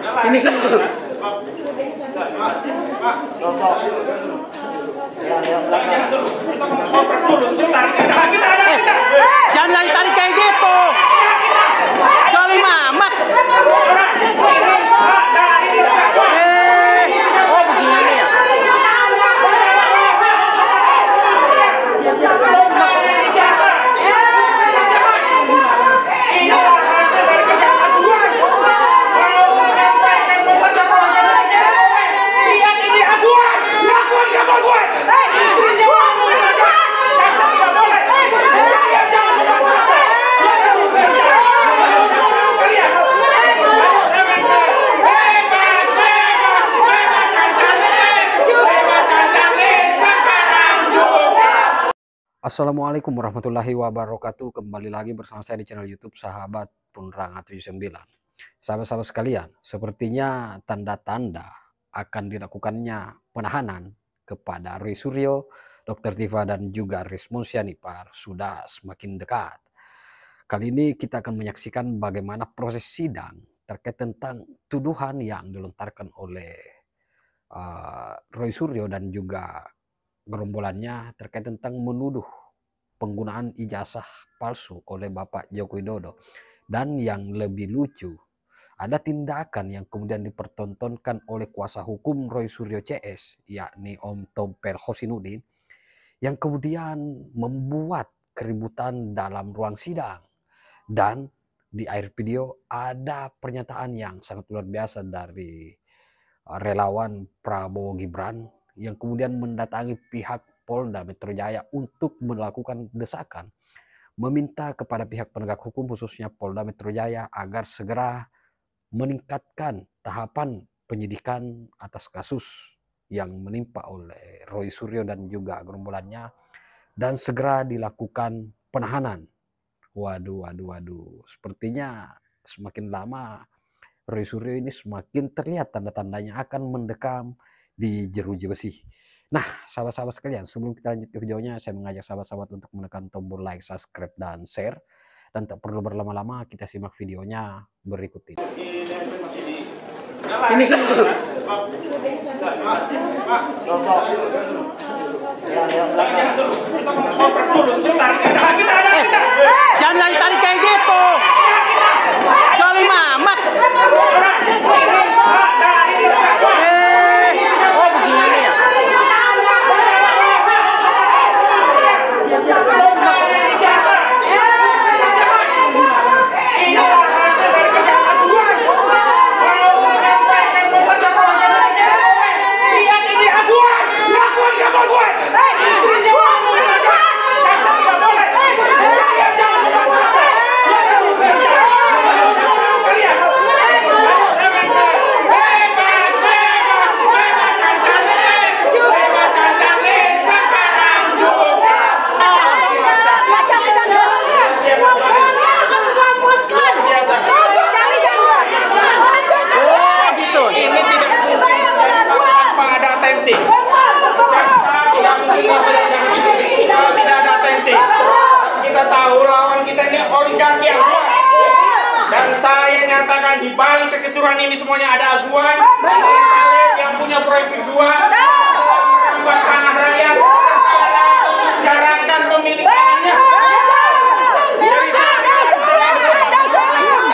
Ini dulu. Jangan tarik kayak gitu. Joli Mamat. Oh begini ya. Assalamualaikum warahmatullahi wabarakatuh. Kembali lagi bersama saya di channel YouTube Sahabat Penerangan 79. Sahabat-sahabat sekalian, sepertinya tanda-tanda akan dilakukannya penahanan kepada Roy Suryo, Dr. Tiva dan juga Rismon Sianipar sudah semakin dekat. Kali ini kita akan menyaksikan bagaimana proses sidang terkait tentang tuduhan yang dilontarkan oleh Roy Suryo dan juga gerombolannya terkait tentang menuduh penggunaan ijazah palsu oleh Bapak Joko Widodo. Dan yang lebih lucu, ada tindakan yang kemudian dipertontonkan oleh kuasa hukum Roy Suryo CS, yakni Om Tompel Hosinuddin, yang kemudian membuat keributan dalam ruang sidang. Dan di akhir video ada pernyataan yang sangat luar biasa dari relawan Prabowo Gibran yang kemudian mendatangi pihak Polda Metro Jaya untuk melakukan desakan, meminta kepada pihak penegak hukum khususnya Polda Metro Jaya agar segera meningkatkan tahapan penyidikan atas kasus yang menimpa oleh Roy Suryo dan juga gerombolannya dan segera dilakukan penahanan. Waduh. Sepertinya semakin lama Roy Suryo ini semakin terlihat tanda-tandanya akan mendekam di jeruji besi. Nah, sahabat-sahabat sekalian, sebelum kita lanjut ke videonya, saya mengajak sahabat-sahabat untuk menekan tombol like, subscribe, dan share. Dan tak perlu berlama-lama, kita simak videonya berikut ini. Ini dulu. Jangan tarik kayak gitu. Joli Mamat. Oh begini ya. Di balik kekesuruhan ini semuanya ada aguan yang punya proyek kedua, merampas tanah rakyat, jarangkan pemilikannya.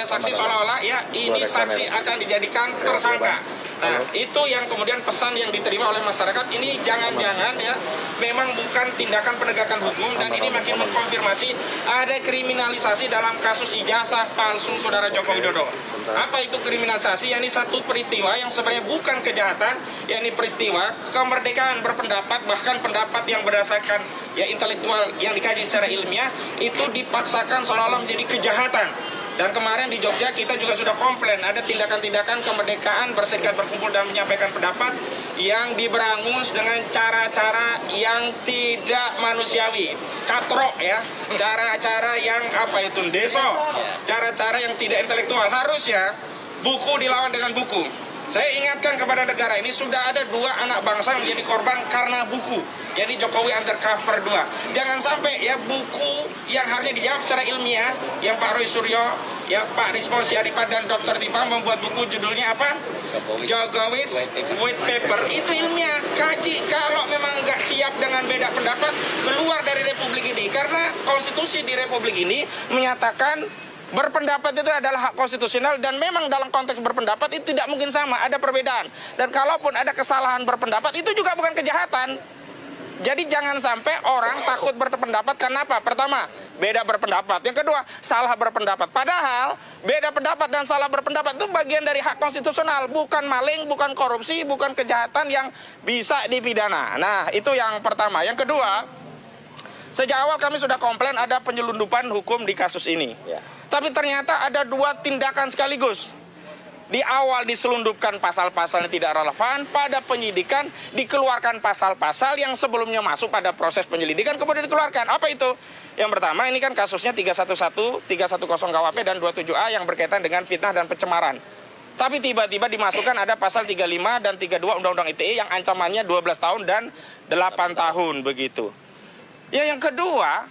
Saksi seolah-olah ya ini saksi akan dijadikan tersangka. Nah, itu yang kemudian pesan yang diterima oleh masyarakat ini jangan-jangan ya memang bukan tindakan penegakan hukum dan ini makin mengkonfirmasi ada kriminalisasi dalam kasus ijazah palsu Saudara Joko Widodo. Apa itu kriminalisasi? Yakni satu peristiwa yang sebenarnya bukan kejahatan, yakni peristiwa kemerdekaan berpendapat, bahkan pendapat yang berdasarkan ya intelektual yang dikaji secara ilmiah itu dipaksakan seolah-olah menjadi kejahatan. Dan kemarin di Jogja kita juga sudah komplain ada tindakan-tindakan kemerdekaan berserikat berkumpul dan menyampaikan pendapat yang diberangus dengan cara-cara yang tidak manusiawi, katrok ya, cara-cara yang apa itu deso, cara-cara yang tidak intelektual. Harusnya buku dilawan dengan buku. Saya ingatkan kepada negara ini sudah ada 2 anak bangsa yang menjadi korban karena buku. Jadi Jokowi Undercover 2. Jangan sampai ya buku yang harusnya dijawab secara ilmiah, yang Pak Roy Suryo, ya Pak Rismon Syarifat dan Dr. Tifa membuat buku judulnya apa? Jokowi's White Paper. Itu ilmiah, kaji. Kalau memang nggak siap dengan beda pendapat, keluar dari republik ini. Karena konstitusi di republik ini menyatakan berpendapat itu adalah hak konstitusional, dan memang dalam konteks berpendapat itu tidak mungkin sama, ada perbedaan. Dan kalaupun ada kesalahan berpendapat, itu juga bukan kejahatan. Jadi jangan sampai orang takut berpendapat karena apa? Pertama, beda berpendapat. Yang kedua, salah berpendapat. Padahal beda pendapat dan salah berpendapat itu bagian dari hak konstitusional, bukan maling, bukan korupsi, bukan kejahatan yang bisa dipidana. Nah, itu yang pertama. Yang kedua, sejak awal kami sudah komplain ada penyelundupan hukum di kasus ini. Tapi ternyata ada 2 tindakan sekaligus. Di awal diselundupkan pasal-pasal yang tidak relevan, pada penyidikan dikeluarkan pasal-pasal yang sebelumnya masuk pada proses penyelidikan kemudian dikeluarkan. Apa itu? Yang pertama, ini kan kasusnya 311, 310 KUHP dan 27A yang berkaitan dengan fitnah dan pencemaran. Tapi tiba-tiba dimasukkan ada pasal 35 dan 32 Undang-Undang ITE yang ancamannya 12 tahun dan 8 tahun begitu. Ya, yang kedua,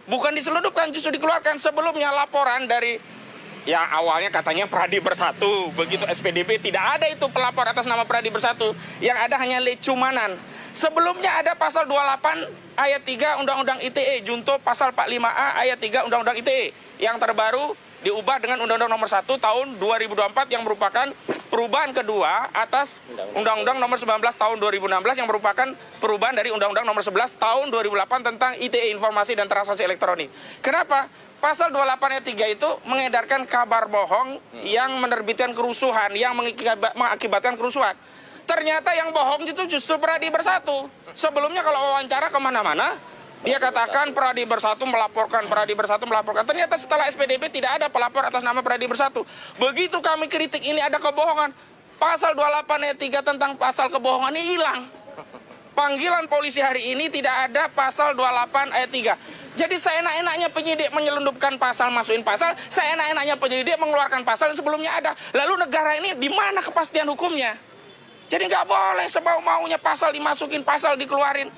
bukan diselundupkan, justru dikeluarkan. Sebelumnya laporan dari yang awalnya katanya Pradi Bersatu, begitu SPDP, tidak ada itu pelapor atas nama Pradi Bersatu. Yang ada hanya lecumanan. Sebelumnya ada pasal 28 ayat 3 Undang-Undang ITE, junto pasal 45A ayat 3 Undang-Undang ITE. Yang terbaru diubah dengan Undang-Undang Nomor 1 tahun 2024 yang merupakan perubahan kedua atas Undang-Undang Nomor 19 tahun 2016 yang merupakan perubahan dari Undang-Undang Nomor 11 tahun 2008 tentang ITE, informasi dan transaksi elektronik. Kenapa? Pasal 28 ayat 3 itu mengedarkan kabar bohong yang menerbitkan kerusuhan, yang mengakibatkan kerusuhan. Ternyata yang bohong itu justru Pradi Bersatu. Sebelumnya kalau wawancara kemana-mana, dia katakan Pradi Bersatu melaporkan, Pradi Bersatu melaporkan. Ternyata setelah SPDP tidak ada pelapor atas nama Pradi Bersatu. Begitu kami kritik ini ada kebohongan, pasal 28 ayat 3 tentang pasal kebohongan ini hilang. Panggilan polisi hari ini tidak ada pasal 28 ayat 3. Jadi seenak-enaknya penyidik menyelundupkan pasal, masukin pasal, seenak-enaknya penyidik mengeluarkan pasal yang sebelumnya ada. Lalu negara ini di mana kepastian hukumnya? Jadi nggak boleh semau-maunya pasal dimasukin, pasal dikeluarin.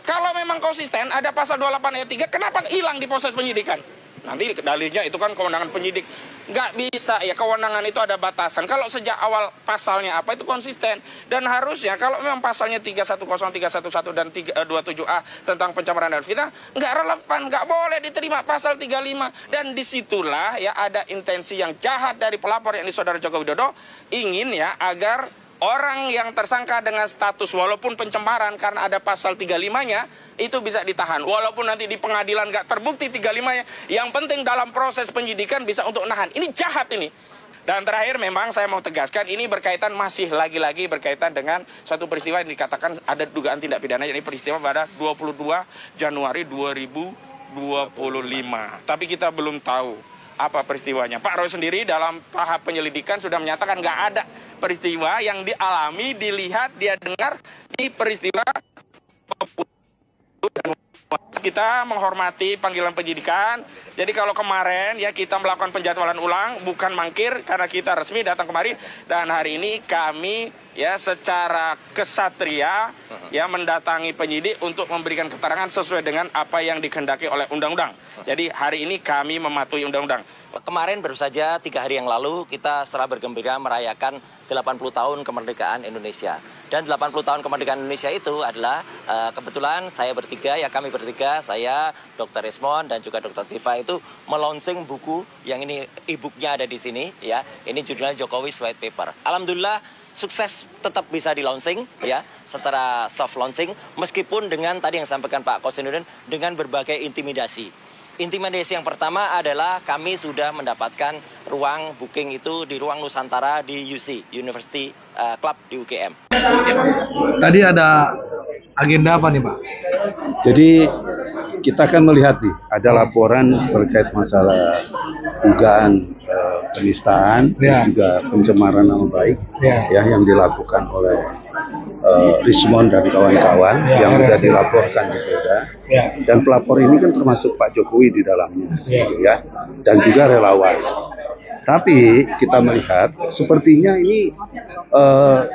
Kalau memang konsisten ada pasal 28 ayat 3, kenapa hilang di proses penyidikan? Nanti dalihnya itu kan kewenangan penyidik. Nggak bisa ya, kewenangan itu ada batasan. Kalau sejak awal pasalnya apa itu konsisten. Dan harusnya kalau memang pasalnya 310, 311 dan 27A tentang pencemaran dan fitnah, nggak relevan, nggak boleh diterima pasal 35. Dan disitulah ya ada intensi yang jahat dari pelapor yakni Saudara Joko Widodo, ingin ya agar orang yang tersangka dengan status walaupun pencemaran karena ada pasal 35-nya itu bisa ditahan. Walaupun nanti di pengadilan nggak terbukti 35-nya, yang penting dalam proses penyidikan bisa untuk nahan. Ini jahat ini. Dan terakhir memang saya mau tegaskan, ini berkaitan masih lagi-lagi berkaitan dengan satu peristiwa yang dikatakan ada dugaan tindak pidana, yakni peristiwa pada 22 Januari 2025. Tapi kita belum tahu apa peristiwanya. Pak Roy sendiri dalam tahap penyelidikan sudah menyatakan nggak ada peristiwa yang dialami, dilihat, dia dengar di peristiwa. Kita menghormati panggilan penyidikan. Jadi kalau kemarin ya kita melakukan penjadwalan ulang, bukan mangkir karena kita resmi datang kemari. Dan hari ini kami ya secara kesatria ya mendatangi penyidik untuk memberikan keterangan sesuai dengan apa yang dikehendaki oleh undang-undang. Jadi hari ini kami mematuhi undang-undang. Kemarin baru saja 3 hari yang lalu kita setelah bergembira merayakan 80 tahun kemerdekaan Indonesia. Dan 80 tahun kemerdekaan Indonesia itu adalah kebetulan saya bertiga, ya kami bertiga, saya, Dr. Rismon dan juga Dr. Tifa itu melonsing buku yang ini e-booknya ada di sini ya. Ini judulnya Jokowi's White Paper. Alhamdulillah sukses tetap bisa di launching ya secara soft launching meskipun dengan tadi yang sampaikan Pak Kosinudin dengan berbagai intimidasi. Intimidasi yang pertama adalah kami sudah mendapatkan ruang booking itu di ruang Nusantara di UC, University Club di UGM. Tadi ada agenda apa nih Pak? Jadi kita akan melihat nih, ada laporan terkait masalah dugaan penistaan, ya, juga pencemaran nama baik ya, yang dilakukan oleh Rismon dan kawan-kawan yang sudah dilaporkan di Polda. Dan pelapor ini kan termasuk Pak Jokowi di dalamnya, gitu ya, dan juga relawan. Tapi kita melihat sepertinya ini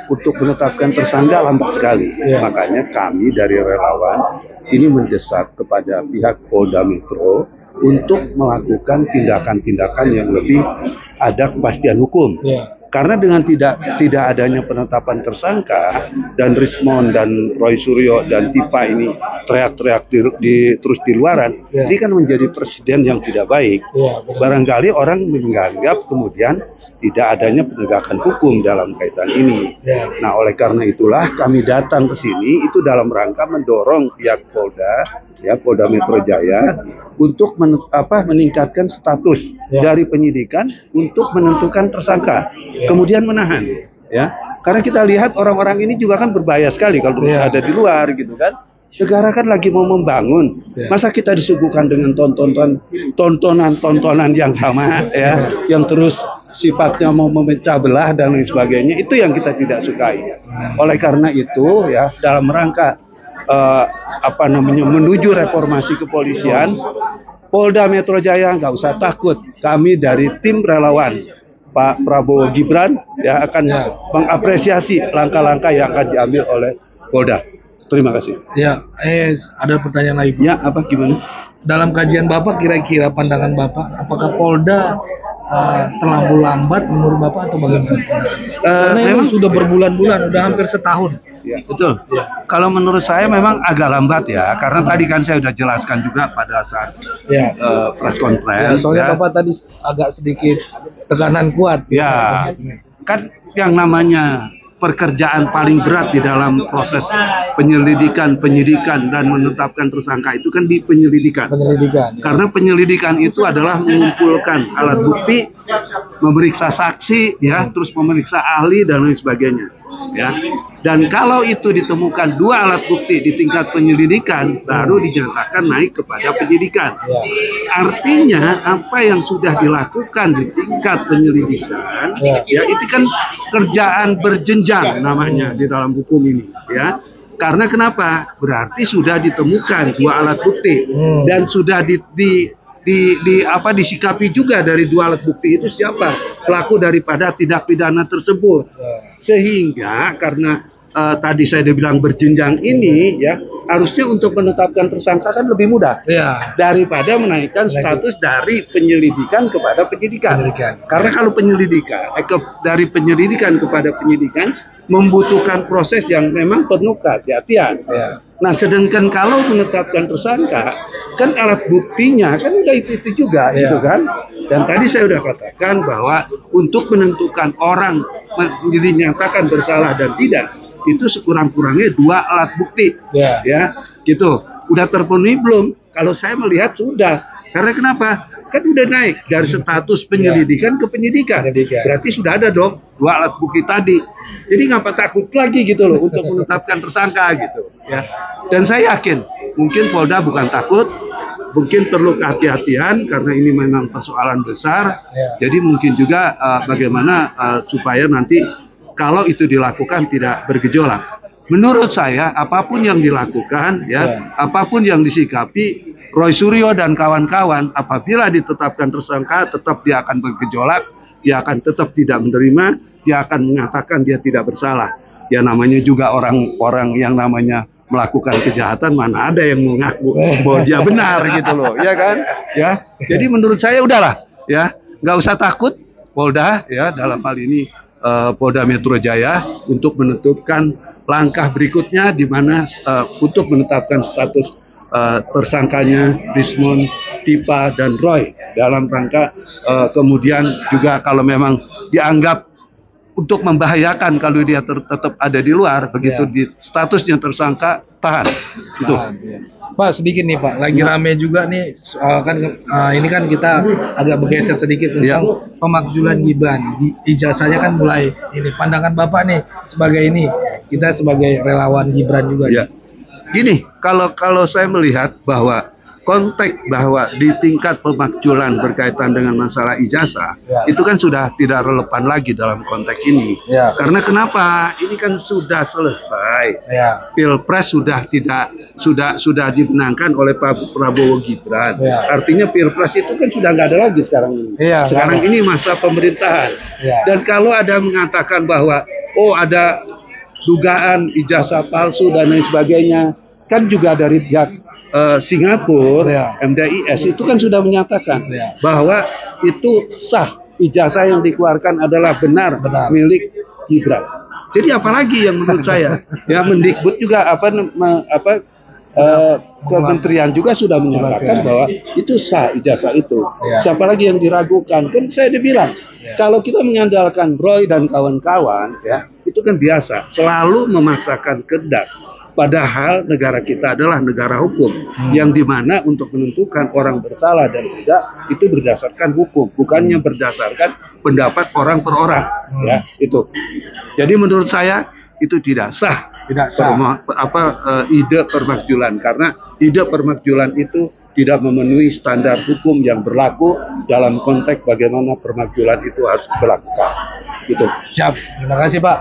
untuk menetapkan tersangka lambat sekali. Makanya kami dari relawan ini mendesak kepada pihak Polda Metro untuk melakukan tindakan-tindakan yang lebih ada kepastian hukum. Karena dengan tidak adanya penetapan tersangka dan Rismon dan Roy Suryo dan Tifa ini teriak-teriak terus di luaran, ini kan menjadi presiden yang tidak baik. Barangkali orang menganggap kemudian tidak adanya penegakan hukum dalam kaitan ini. Nah, oleh karena itulah kami datang ke sini itu dalam rangka mendorong pihak Polda Metro Jaya untuk meningkatkan status dari penyidikan untuk menentukan tersangka, kemudian menahan, ya. Karena kita lihat orang-orang ini juga kan berbahaya sekali kalau ada di luar, gitu kan. Negara kan lagi mau membangun, masa kita disuguhkan dengan tontonan yang sama, ya, yang terus sifatnya mau memecah belah dan lain sebagainya, itu yang kita tidak sukai. Oleh karena itu, ya, dalam rangka menuju reformasi kepolisian, Polda Metro Jaya nggak usah takut. Kami dari tim relawan Pak Prabowo Gibran ya akan mengapresiasi langkah-langkah yang akan diambil oleh Polda. Terima kasih. Ya, ada pertanyaan lagi. Ya, apa gimana? Dalam kajian Bapak, kira-kira pandangan Bapak, apakah Polda terlalu lambat menurut Bapak atau bagaimana? Karena memang sudah berbulan-bulan, udah hampir setahun. Ya, betul. Ya. Kalau menurut saya memang agak lambat ya, karena tadi kan saya sudah jelaskan juga pada saat press conference. Soalnya Bapak tadi agak sedikit tekanan kuat. Ya, kan yang namanya pekerjaan paling berat di dalam proses penyelidikan, penyidikan, dan menetapkan tersangka itu kan di penyelidikan. Karena penyelidikan itu adalah mengumpulkan alat bukti, memeriksa saksi, ya, terus memeriksa ahli dan lain sebagainya. Ya, dan kalau itu ditemukan dua alat bukti di tingkat penyelidikan, baru dinyatakan naik kepada penyidikan. Artinya apa yang sudah dilakukan di tingkat penyelidikan, ya, itu kan kerjaan berjenjang namanya di dalam hukum ini, ya. Karena kenapa? Berarti sudah ditemukan dua alat bukti dan sudah disikapi juga dari dua alat bukti itu siapa pelaku daripada tindak pidana tersebut. Sehingga karena tadi saya bilang berjenjang ini, ya, harusnya untuk menetapkan tersangka kan lebih mudah daripada menaikkan status dari penyelidikan kepada penyidikan. Karena kalau penyelidikan dari penyelidikan kepada penyidikan membutuhkan proses yang memang penuh kehati-hatian. Nah, sedangkan kalau menetapkan tersangka kan alat buktinya kan udah itu juga, gitu kan. Dan tadi saya udah katakan bahwa untuk menentukan orang dinyatakan bersalah dan tidak, itu sekurang-kurangnya dua alat bukti, ya, gitu. Udah terpenuhi belum? Kalau saya melihat sudah. Karena kenapa? Kan udah naik dari status penyelidikan ke penyidikan. Berarti sudah ada dong dua alat bukti tadi. Jadi ngapa takut lagi gitu loh untuk menetapkan tersangka gitu, ya. Dan saya yakin mungkin Polda bukan takut, mungkin perlu kehati-hatian karena ini memang persoalan besar. Jadi mungkin juga bagaimana supaya nanti kalau itu dilakukan tidak bergejolak. Menurut saya apapun yang dilakukan, ya, apapun yang disikapi Roy Suryo dan kawan-kawan, apabila ditetapkan tersangka tetap dia akan bergejolak, dia akan tetap tidak menerima, dia akan mengatakan dia tidak bersalah. Ya, namanya juga orang-orang yang namanya melakukan kejahatan, mana ada yang mengaku bahwa dia benar gitu loh, ya kan? Ya, jadi menurut saya udahlah, ya, nggak usah takut Polda, ya, dalam hal ini Polda Metro Jaya untuk menentukan langkah berikutnya di mana untuk menetapkan status tersangkanya Rismon, Tifa, dan Roy dalam rangka kemudian juga kalau memang dianggap untuk membahayakan kalau dia tetap ada di luar, begitu di statusnya tersangka, tahan. Itu. Pak, sedikit nih Pak, lagi rame juga nih soal kan ini kan kita agak bergeser sedikit tentang pemakzulan Gibran. Ijazahnya kan mulai ini. Pandangan Bapak nih sebagai ini, kita sebagai relawan Gibran juga. Gini, kalau saya melihat bahwa konteks bahwa di tingkat pemakjulan berkaitan dengan masalah ijazah itu kan sudah tidak relevan lagi dalam konteks ini. Karena kenapa? Ini kan sudah selesai. Pilpres sudah dimenangkan oleh Pak Prabowo Gibran. Artinya Pilpres itu kan sudah nggak ada lagi sekarang ini. Sekarang ini masa pemerintahan. Dan kalau ada mengatakan bahwa ada dugaan ijazah palsu dan lain sebagainya, kan juga dari pihak Singapura, MDIS itu kan sudah menyatakan bahwa itu sah, ijazah yang dikeluarkan adalah benar milik Gibran. Jadi apalagi yang menurut saya, ya Mendikbud juga Kementerian juga sudah menyatakan bahwa itu sah ijazah itu. Siapa lagi yang diragukan? Kan saya dibilang kalau kita mengandalkan Roy dan kawan-kawan, ya itu kan biasa, selalu memaksakan kehendak. Padahal negara kita adalah negara hukum, yang dimana untuk menentukan orang bersalah dan tidak itu berdasarkan hukum, bukannya berdasarkan pendapat orang per orang, ya itu. Jadi menurut saya itu tidak sah, ide permakjulan, karena ide permakjulan itu tidak memenuhi standar hukum yang berlaku dalam konteks bagaimana permakjulan itu harus dilakukan. Gitu. Siap, terima kasih Pak.